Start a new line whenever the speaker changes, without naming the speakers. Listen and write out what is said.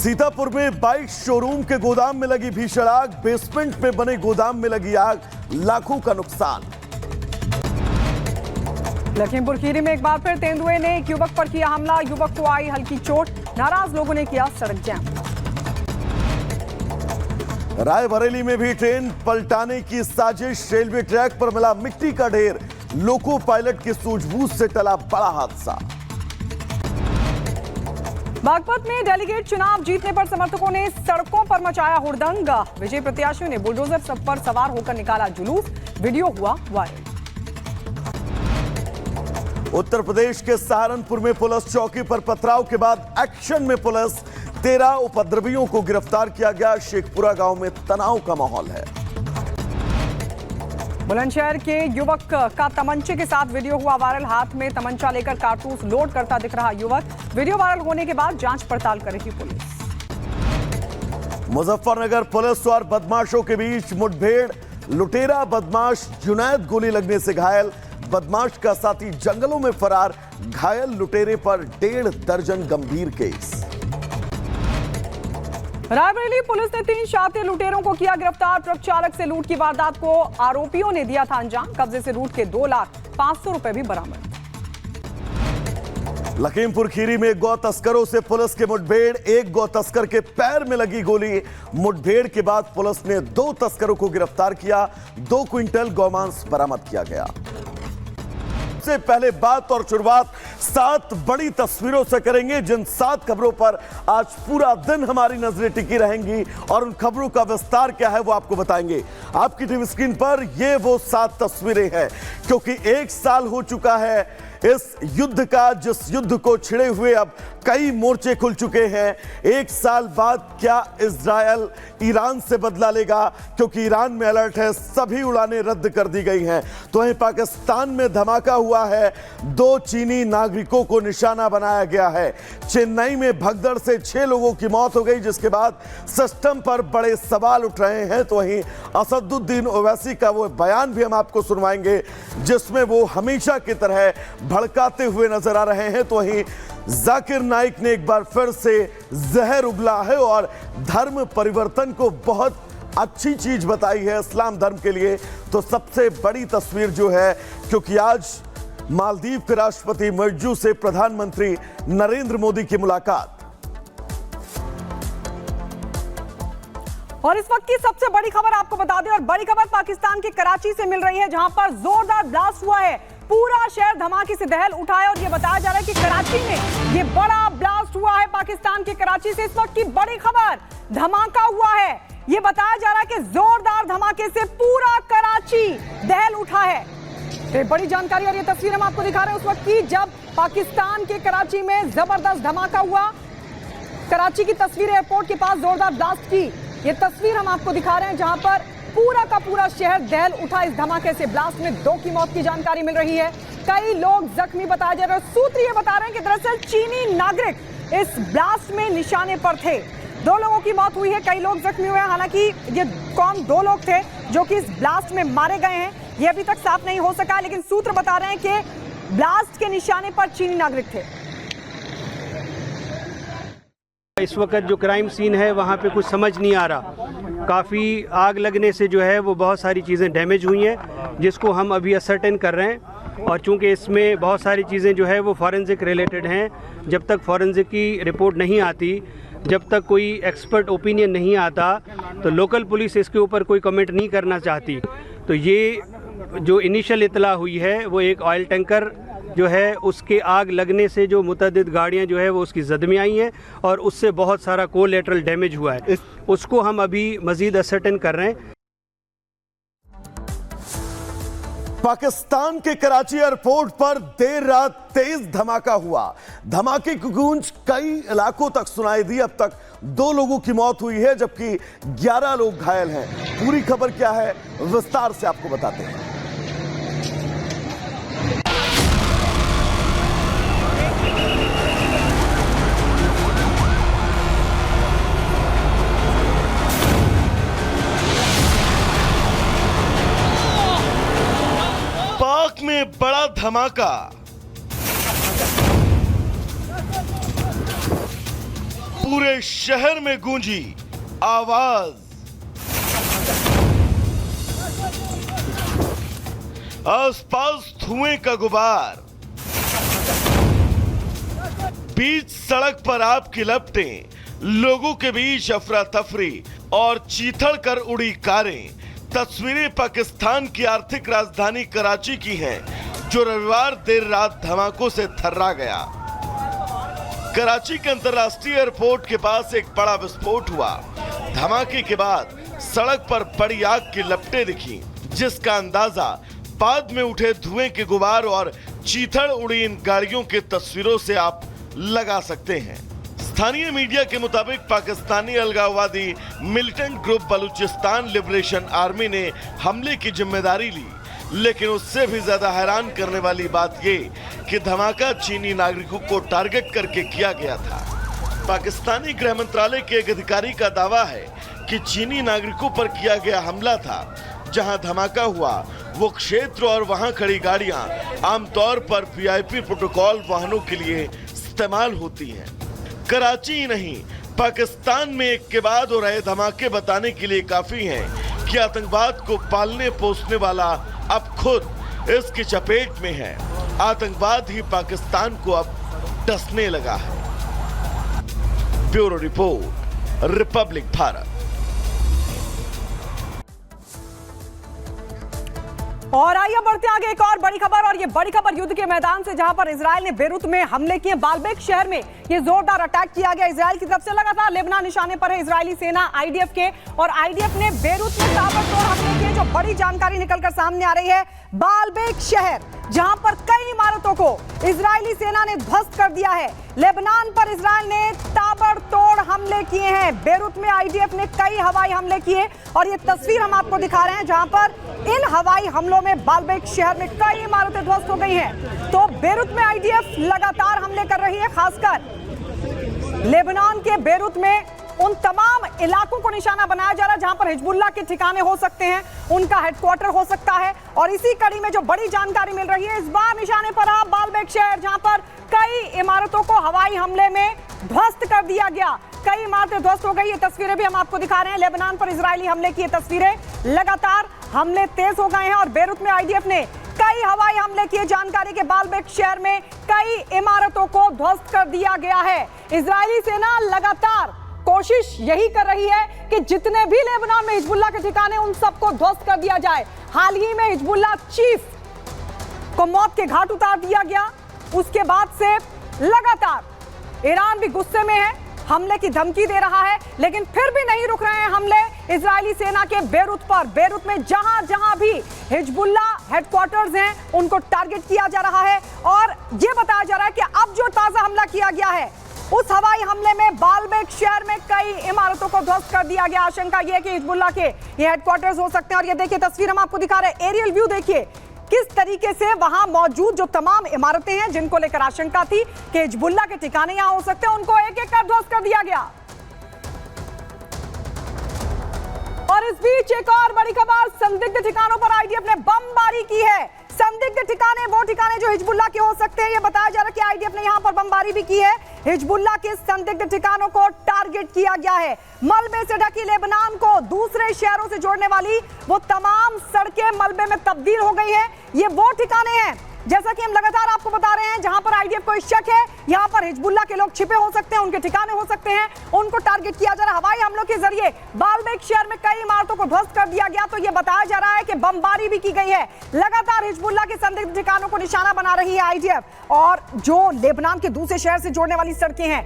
सीतापुर में bike showroom के गोदाम में लगी भीषण आग, बेसमेंट में बने गोदाम में लगी आग, लाखों का नुकसान।
लखीमपुर खीरी में एक बार फिर तेंदुए ने एक युवक पर किया हमला, युवक को आई हल्की चोट, नाराज लोगों ने किया सड़क जाम।
रायबरेली में भी ट्रेन पलटाने की साजिश, रेलवे ट्रैक पर मिला मिट्टी का ढेर, लोको पायलट की सूझबूझ से टला बड़ा हादसा।
बागपत में डेलीगेट चुनाव जीतने पर समर्थकों ने सड़कों पर मचाया हुड़दंग, विजयी प्रत्याशियों ने बुलडोजर सब पर सवार होकर निकाला जुलूस, वीडियो हुआ वायरल।
उत्तर प्रदेश के सहारनपुर में पुलिस चौकी पर पथराव के बाद एक्शन में पुलिस, 13 उपद्रवियों को गिरफ्तार किया गया। शेखपुरा गांव में तनाव का माहौल है।
बुलंदशहर के युवक का तमंचे के साथ वीडियो हुआ वायरल, हाथ में तमंचा लेकर कारतूस लोड करता दिख रहा युवक, वीडियो वायरल होने के बाद जांच पड़ताल कर रही पुलिस।
मुजफ्फरनगर पुलिस और बदमाशों के बीच मुठभेड़, लुटेरा बदमाश जुनैद गोली लगने से घायल, बदमाश का साथी जंगलों में फरार, घायल लुटेरे पर 1.5 दर्जन गंभीर केस।
रायबरेली पुलिस ने 3 शातिर लुटेरों को किया गिरफ्तार, ट्रक चालक से लूट की वारदात को आरोपियों ने दिया था अंजाम, कब्जे से लूट के 2,500,000 रुपए भी बरामद।
लखीमपुर खीरी में गौ तस्करों से पुलिस के मुठभेड़, एक गौ तस्कर के पैर में लगी गोली, मुठभेड़ के बाद पुलिस ने 2 तस्करों को गिरफ्तार किया, 2 क्विंटल गौमांस बरामद किया गया। सबसे पहले बात और शुरुआत 7 बड़ी तस्वीरों से करेंगे, जिन 7 खबरों पर आज पूरा दिन हमारी नजरें टिकी रहेंगी और उन खबरों का विस्तार क्या है वो आपको बताएंगे। आपकी टीवी स्क्रीन पर ये वो 7 तस्वीरें हैं, क्योंकि 1 साल हो चुका है इस युद्ध का, जिस युद्ध को छिड़े हुए अब कई मोर्चे खुल चुके हैं। 1 साल बाद क्या इजरायल ईरान से बदला लेगा, क्योंकि ईरान में अलर्ट है, सभी उड़ानें रद्द कर दी गई हैं। तो वहीं पाकिस्तान में धमाका हुआ है, 2 चीनी नागरिकों को निशाना बनाया गया है। चेन्नई में भगदड़ से 6 लोगों की मौत हो गई, जिसके बाद सिस्टम पर बड़े सवाल उठ रहे हैं। तो वहीं असदुद्दीन ओवैसी का वो बयान भी हम आपको सुनवाएंगे, जिसमें वो हमेशा की तरह भड़काते हुए नजर आ रहे हैं। तो वहीं जाकिर नाइक ने एक बार फिर से जहर उगला है और धर्म परिवर्तन को बहुत अच्छी चीज बताई है इस्लाम धर्म के लिए। तो सबसे बड़ी तस्वीर जो है, क्योंकि आज मालदीव के राष्ट्रपति मर्जू से प्रधानमंत्री नरेंद्र मोदी की मुलाकात।
और इस वक्त की सबसे बड़ी खबर आपको बता दें, और बड़ी खबर पाकिस्तान के कराची से मिल रही है, जहां पर जोरदार ब्लास्ट हुआ है, पूरा शहर धमाके से दहल उठा है। और ये बताया जा रहा है कि कराची में ये बड़ा ब्लास्ट हुआ है, पाकिस्तान के कराची से इस वक्त की बड़ी खबर, धमाका हुआ है। ये बताया जा रहा है कि जोरदार धमाके से पूरा कराची दहल उठा है। तो बड़ी जानकारी और ये तस्वीर हम आपको दिखा रहे हैं उस वक्त की, जब पाकिस्तान के कराची में जबरदस्त धमाका हुआ। कराची की तस्वीर एयरपोर्ट के पास जोरदार ब्लास्ट की ये तस्वीर हम आपको दिखा रहे हैं, जहां पर पूरा का पूरा शहर दहल उठा। इस धमाके से ब्लास्ट में 2 की मौत की जानकारी मिल रही है, कई लोग जख्मी बताए जा रहे हैं। सूत्र ये बता रहे हैं कि दरअसल चीनी नागरिक इस ब्लास्ट में निशाने पर थे। 2 लोगों की मौत हुई है, कई लोग जख्मी हुए हैं। हालांकि ये कौन 2 लोग थे जो कि इस ब्लास्ट में मारे गए हैं, ये अभी तक साफ नहीं हो सका, लेकिन सूत्र बता रहे हैं कि ब्लास्ट के निशाने पर चीनी नागरिक थे।
इस वक्त जो क्राइम सीन है वहाँ पे कुछ समझ नहीं आ रहा, काफ़ी आग लगने से जो है वो बहुत सारी चीज़ें डैमेज हुई हैं, जिसको हम अभी असर्टेन कर रहे हैं। और चूंकि इसमें बहुत सारी चीज़ें जो है वो फॉरेंसिक रिलेटेड हैं, जब तक फॉरेंसिक की रिपोर्ट नहीं आती, जब तक कोई एक्सपर्ट ओपिनियन नहीं आता, तो लोकल पुलिस इसके ऊपर कोई कमेंट नहीं करना चाहती। तो ये जो इनिशियल इतला हुई है वो एक ऑयल टैंकर जो है उसके आग लगने से जो मुतअद्दिद गाड़ियां जो है वो उसकी जद में आई हैं और उससे बहुत सारा कोलैटरल डैमेज हुआ है, उसको हम अभी मजीद असर्टेन कर रहे हैं।
पाकिस्तान के कराची एयरपोर्ट पर देर रात तेज धमाका हुआ, धमाके की गूंज कई इलाकों तक सुनाई दी। अब तक 2 लोगों की मौत हुई है, जबकि 11 लोग घायल हैं। पूरी खबर क्या है विस्तार से आपको बताते हैं। पाक में बड़ा धमाका,
पूरे शहर में गूंजी आवाज। आसपास धुएं का गुबार, बीच सड़क पर आग की लपटें, लोगों के बीच अफरा तफरी और चीथड़ कर उड़ी कारें। तस्वीरें पाकिस्तान की आर्थिक राजधानी कराची की हैं, जो रविवार देर रात धमाकों से थर्रा गया। कराची के अंतर्राष्ट्रीय एयरपोर्ट के पास एक बड़ा विस्फोट हुआ। धमाके के बाद सड़क पर बड़ी आग की लपटें दिखी, जिसका अंदाजा बाद में उठे धुएं के गुबार और चीथड़ उड़ी इन गाड़ियों की तस्वीरों से आप लगा सकते हैं। स्थानीय मीडिया के मुताबिक पाकिस्तानी अलगाववादी militant group Balochistan liberation army ने हमले की जिम्मेदारी ली, लेकिन उससे भी ज्यादा हैरान करने वाली बात ये कि धमाका चीनी नागरिकों को टारगेट करके किया गया था। पाकिस्तानी गृह मंत्रालय के एक अधिकारी का दावा है कि चीनी नागरिकों पर किया गया हमला था। जहां धमाका हुआ वो क्षेत्र और वहां खड़ी गाड़ियां आमतौर पर वीआईपी प्रोटोकॉल वाहनों के लिए इस्तेमाल होती हैं। कराची ही नहीं, पाकिस्तान में एक के बाद हो रहे धमाके बताने के लिए काफी हैं कि आतंकवाद को पालने पोसने वाला अब खुद इसकी चपेट में है। आतंकवाद ही पाकिस्तान को अब डसने लगा है। Bureau report, Republic Bharat.
और आइए बढ़ते आगे, एक और बड़ी खबर, और ये बड़ी खबर युद्ध के मैदान से, जहां पर इजराइल ने बेरूत में हमले किए। बालबेक शहर में ये जोरदार अटैक किया गया इजराइल की तरफ से। लगातार लेबनान निशाने पर है इजरायली सेना आईडीएफ के, और आईडीएफ ने बेरूत में ताबड़तोड़ हमले किए। जो बड़ी जानकारी निकलकर सामने आ रही है, बालबेक शहर जहां पर कई इमारतों को इजरायली सेना ने ध्वस्त कर दिया है। लेबनान पर इजराइल ने ताबड़तोड़ हमले किए हैं। बेरूत में आईडीएफ ने कई हवाई हमले किए, और ये तस्वीर हम आपको दिखा रहे हैं, जहां पर इन हवाई हमलों में बालबेक शहर में कई इमारतें ध्वस्त हो गई हैं। तो बेरूत में आईडीएफ लगातार हमले कर रही है, खासकर लेबनान के बेरूत में उन तमाम इलाकों को निशाना बनाया जा रहा है जहां पर हिजबुल्लाह के ठिकाने हो सकते हैं, उनका हेडक्वार्टर हो सकता है। और इसी कड़ी में जो बड़ी जानकारी मिल रही है, इस बार निशाने पर आ बालबेक शहर, जहां पर कई इमारतों को हवाई हमले में ध्वस्त कर दिया गया। कई इमारतें ध्वस्त हो गई। ये तस्वीरें भी हम आपको दिखा रहे हैं, लेबनान पर इजरायली हमले की ये तस्वीरें। लगातार हमले तेज हो गए हैं, और बेरूत में आईडीएफ ने कई हवाई हमले किए। जानकारी के बालबेक शहर में कई इमारतों को ध्वस्त कर दिया गया है। इजरायली सेना लगातार कोशिश यही कर रही है कि जितने भी लेबनान में हिजबुल्लाह के ठिकाने, उन सबको ध्वस्त कर दिया जाए। हाल ही में हिजबुल्लाह चीफ को मौत के घाट उतार दिया गया। उसके बाद से लगातार ईरान भी गुस्से में है, हमले की धमकी दे रहा है, लेकिन फिर भी नहीं रुक रहे हैं हमले इजरायली सेना के बेरूत पर। बेरूत में जहां जहां भी हिजबुल्लाह हेडक्वार्टर्स हैं, उनको टारगेट किया जा रहा है। और यह बताया जा रहा है कि अब जो ताजा हमला किया गया है, उस हवाई हमले में बालबेक शहर में कई इमारतों को ध्वस्त कर दिया गया। आशंका यह है कि हिजबुल्लाह के ये हेडक्वार्टर्स हो सकते हैं। और ये देखिए तस्वीर हम आपको दिखा रहे हैं, एरियल व्यू देखिए किस तरीके से वहां मौजूद जो तमाम इमारतें हैं, जिनको लेकर आशंका थी कि हिजबुल्लाह के ठिकाने यहां हो सकते हैं, उनको एक एक कर ध्वस्त कर दिया गया। और इस बीच एक और बड़ी खबर, संदिग्ध ठिकानों पर आईडीएफ ने बमबारी की है। संदिग्ध ठिकाने वो ठिकाने जो हिजबुल्लाह के हो सकते हैं, ये बताया जा रहा है कि आईडीएफ ने यहां पर बमबारी भी की है। हिजबुल्लाह के संदिग्ध ठिकानों को टारगेट किया गया है। मलबे से ढकी लेबनान को दूसरे शहरों से जोड़ने वाली वो तमाम सड़कें मलबे में तब्दील हो गई है। ये वो ठिकाने हैं, जैसा कि हम लगातार आपको बता रहे हैं, जहां पर आईडीएफ को शक है यहां पर हिजबुल्लाह के लोग छिपे हो सकते हैं, उनके ठिकाने हो सकते हैं, उनको टारगेट किया जा रहा है। हवाई हमलों के जरिए बालबेक शहर में कई इमारतों को ध्वस्त कर दिया गया। तो यह बताया जा रहा है कि बमबारी भी की गई है। लगातार हिजबुल्लाह के संदिग्ध ठिकानों को निशाना बना रही है आईडीएफ। और जो लेबनान के दूसरे शहर से जोड़ने वाली सड़कें हैं,